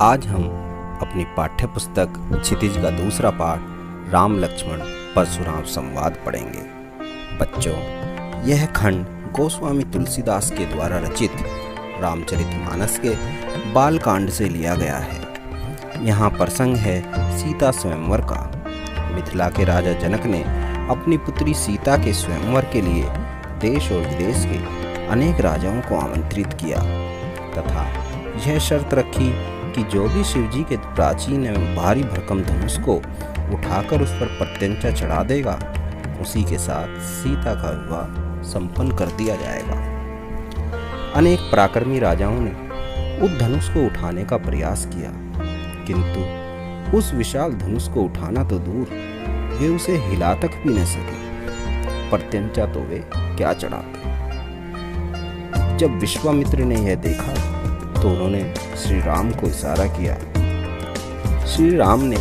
आज हम अपनी पाठ्य पुस्तक क्षितिज का दूसरा पाठ राम लक्ष्मण परशुराम संवाद पढ़ेंगे। बच्चों, यह खंड गोस्वामी तुलसीदास के द्वारा रचित रामचरितमानस के बालकांड से लिया गया है। यहाँ प्रसंग है सीता स्वयंवर का। मिथिला के राजा जनक ने अपनी पुत्री सीता के स्वयंवर के लिए देश और विदेश के अनेक राजाओं को आमंत्रित किया तथा यह शर्त रखी कि जो भी शिवजी के प्राचीन एवं भारी भरकम धनुष को उठाकर उस पर प्रत्यंचा चढ़ा देगा, उसी के साथ सीता का विवाह संपन्न कर दिया जाएगा। अनेक पराक्रमी राजाओं ने उस धनुष को उठाने का प्रयास किया, किंतु उस विशाल धनुष को उठाना तो दूर, वे उसे हिला तक भी न सके। प्रत्यंचा तो वे क्या चढ़ाते। जब विश्वामित्र ने यह देखा तो उन्होंने श्री राम को इशारा किया। श्री राम ने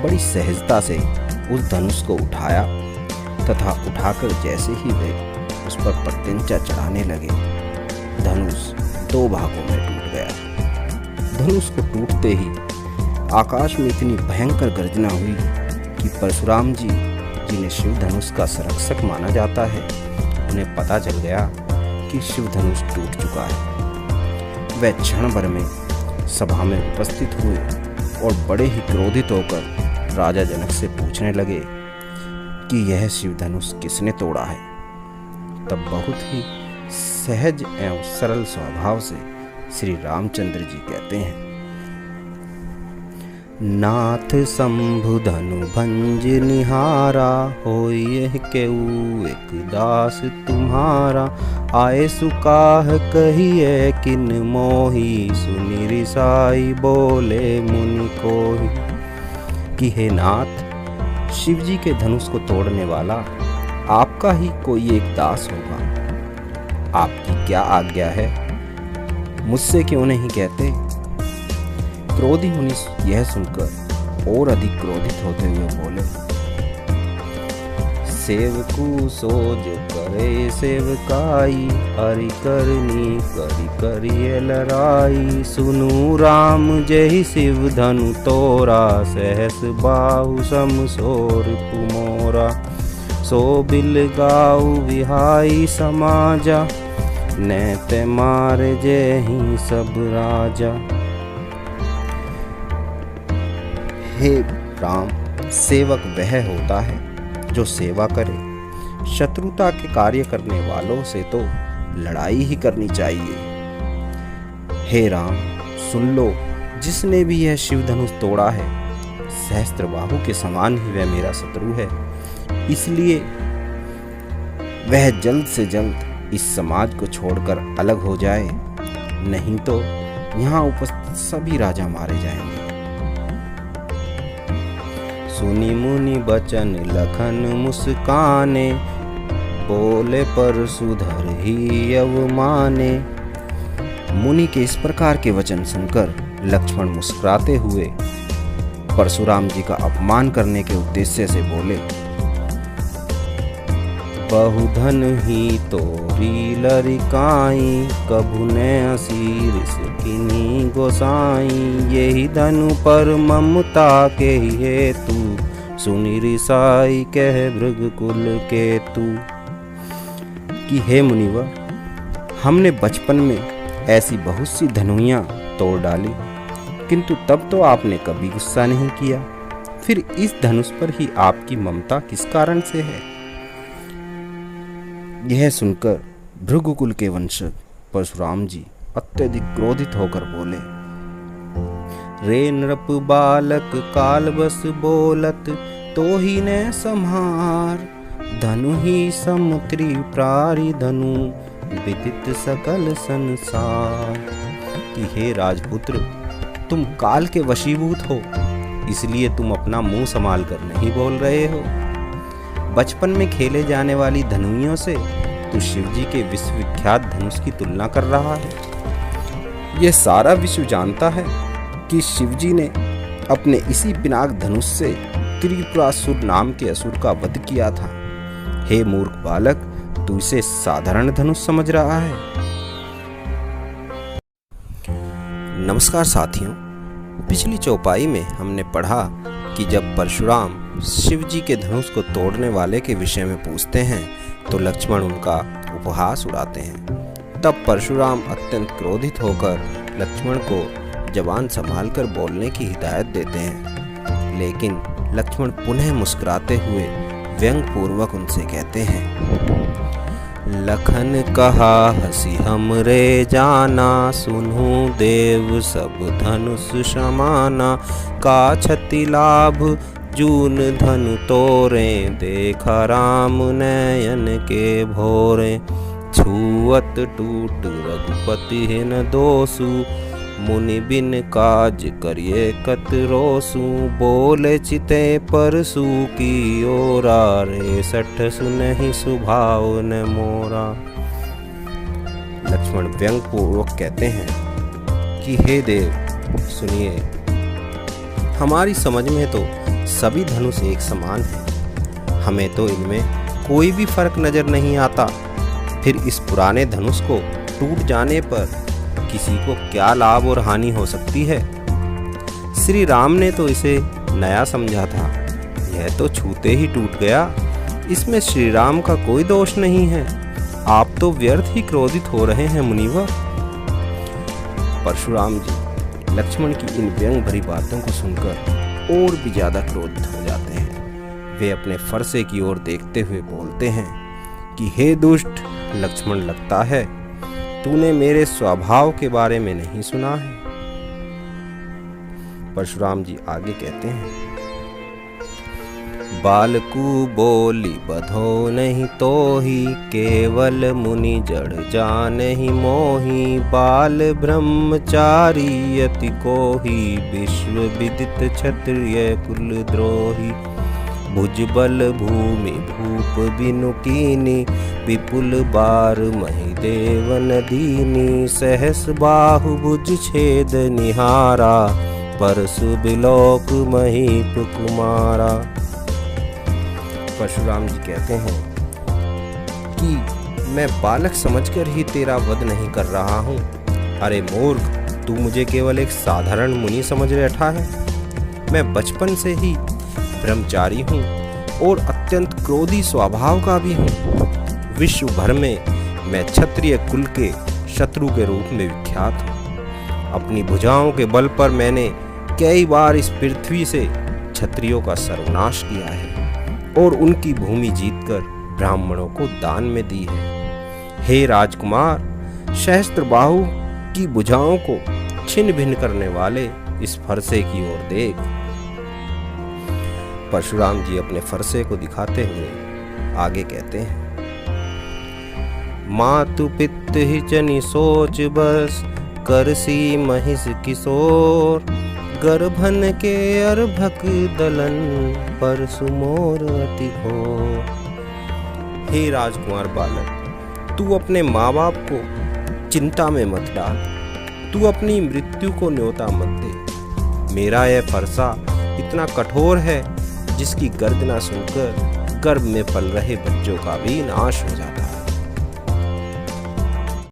बड़ी सहजता से उस धनुष को उठाया तथा उठाकर जैसे ही वे उस पर प्रत्यंचा चढ़ाने लगे, धनुष दो भागों में टूट गया। धनुष को टूटते ही आकाश में इतनी भयंकर गर्जना हुई कि परशुराम जी जिन्हें शिव धनुष का संरक्षक माना जाता है, उन्हें पता चल गया कि शिव धनुष टूट चुका है। वह क्षण भर में सभा में उपस्थित हुए और बड़े ही क्रोधित होकर राजा जनक से पूछने लगे कि यह शिव धनुष किसने तोड़ा है। तब बहुत ही सहज एवं सरल स्वभाव से श्री रामचंद्र जी कहते हैं, नाथ शंभु धनु भंज निहारा, होय यह केऊ एक दास तुम्हारा। आए सुकाह कहिए किन मोही, सुनि रिसाई बोले मुनि कोहि। कि हे नाथ, शिव जी के धनुष को तोड़ने वाला आपका ही कोई एक दास होगा। आपकी क्या आज्ञा है, मुझसे क्यों नहीं कहते। क्रोधी मुनि यह सुनकर और अधिक क्रोधित होते हुए बोले, सेवकु सो जो करे सेवकाई, हरि करनी करी करिए लड़ाई। सुनु राम जय शिव धनु तोरा, सहस बाहु सम सोर पुमोरा। सो बिल गाऊ विहाई समाजा, नैते मार जय ही सब राजा। हे राम, सेवक वह होता है जो सेवा करे। शत्रुता के कार्य करने वालों से तो लड़ाई ही करनी चाहिए। हे राम, सुन लो, जिसने भी यह शिव धनुष तोड़ा है, सहस्त्रबाहु के समान ही वह मेरा शत्रु है। इसलिए वह जल्द से जल्द इस समाज को छोड़कर अलग हो जाए, नहीं तो यहाँ उपस्थित सभी राजा मारे जाएंगे। सुनी मुनि बचन लखन मुस्काने, बोले परशुधर ही अवमाने। मुनि के इस प्रकार के वचन सुनकर लक्ष्मण मुस्कुराते हुए परशुराम जी का अपमान करने के उद्देश्य से बोले, बहुधन ही तोरी लरिकाई, कभु ने असीर किनी गोसाई। यही धनु पर ममता के हेतु, सुनि रिसाई कह भृगकुल केतु। कि हे मुनिवर, हमने बचपन में ऐसी बहुत सी धनुइयाँ तोड़ डाली, किंतु तब तो आपने कभी गुस्सा नहीं किया। फिर इस धनुष पर ही आपकी ममता किस कारण से है। यह सुनकर भृगुकुल के वंशज परशुराम जी अत्यधिक क्रोधित होकर बोले, रे नृप बालक काल बस बोलत, तो ही ने संहार। धनु ही समुद्री प्रारी धनु, विदित सकल संसार। कि हे राजपुत्र, तुम काल के वशीभूत हो, इसलिए तुम अपना मुंह संभाल कर नहीं बोल रहे हो। बचपन में खेले जाने वाली धनुइयों से तू शिवजी के विश्वविख्यात धनुष की तुलना कर रहा है। यह सारा विश्व जानता है कि शिवजी ने अपने इसी पिनाक धनुष से त्रिपुरासुर नाम के असुर का वध किया था। हे मूर्ख बालक, तू इसे साधारण धनुष समझ रहा है। नमस्कार साथियों, पिछली चौपाई में हमने पढ़ा कि जब परशुराम शिव जी के धनुष को तोड़ने वाले के विषय में पूछते हैं तो लक्ष्मण उनका उपहास उड़ाते हैं। तब परशुराम अत्यंत क्रोधित होकर लक्ष्मण को जबान संभालकर बोलने की हिदायत देते हैं, लेकिन लक्ष्मण पुनः मुस्कुराते हुए व्यंग पूर्वक उनसे कहते हैं, लखन कहा हसी हमरे जाना, सुनूं देव सब धनुष समाना, का छति लाभ जून धनु तोरे, देखा राम नयन के भोरे, छुअत टूट रघुपति न दोसु, मुनि बिन काज करिए कत रोसु, बोले चिते परसु की ओरा, रे सठ सुनहि सुभाव न मोरा। लक्ष्मण व्यंग पूर्वक कहते हैं कि हे देव सुनिए, हमारी समझ में तो सभी धनुष एक समान हैं, हमें तो इनमें कोई भी फर्क नजर नहीं आता। फिर इस पुराने धनुष को टूट जाने पर किसी को क्या लाभ और हानि हो सकती है? श्री राम ने तो इसे नया समझा था, यह तो छूते ही टूट गया, इसमें श्री राम का कोई दोष नहीं है। आप तो व्यर्थ ही क्रोधित हो रहे हैं मुनिवर। परशुराम जी लक्ष्मण की इन व्यंग भरी बातों को सुनकर और भी ज्यादा क्रोधित हो जाते हैं। वे अपने फरसे की ओर देखते हुए बोलते हैं कि हे दुष्ट लक्ष्मण, लगता है तूने मेरे स्वभाव के बारे में नहीं सुना है। परशुराम जी आगे कहते हैं, बालकू बोली बधो नहीं तोही, केवल मुनि जड़ जानहि मोही, बाल ब्रह्मचारी अति कोही, विश्व विदित क्षत्रिय कुल द्रोही, भुजबल भूमि भूप बिनु कीनी, विपुल बार मही देवन दीनी, सहस बाहु भुज छेद निहारा, परसु बिलोक महीप कुमारा। परशुराम जी कहते हैं कि मैं बालक समझकर ही तेरा वध नहीं कर रहा हूँ। अरे मूर्ख, तू मुझे केवल एक साधारण मुनि समझ बैठा है। मैं बचपन से ही ब्रह्मचारी हूँ और अत्यंत क्रोधी स्वभाव का भी हूँ। विश्व भर में मैं क्षत्रिय कुल के शत्रु के रूप में विख्यात हूँ। अपनी भुजाओं के बल पर मैंने कई बार इस पृथ्वी से क्षत्रियों का सर्वनाश किया है और उनकी भूमि जीतकर ब्राह्मणों को दान में दी है। हे राजकुमार, सहस्त्रबाहु की भुजाओं को छिन्न भिन्न करने वाले इस फरसे की ओर देख। परशुराम जी अपने फरसे को दिखाते हुए आगे कहते हैं, मातु पित्त ही जनि सोच बस, करसी महिष किशोर, गर्भन के अर्भक दलन, परसु मोर अति घोर। हे राजकुमार बालक, तू अपने माँ बाप को चिंता में मत डाल, तू अपनी मृत्यु को न्योता मत दे। मेरा यह फरसा इतना कठोर है जिसकी गर्जना सुनकर गर्भ में पल रहे बच्चों का भी नाश हो जाता है।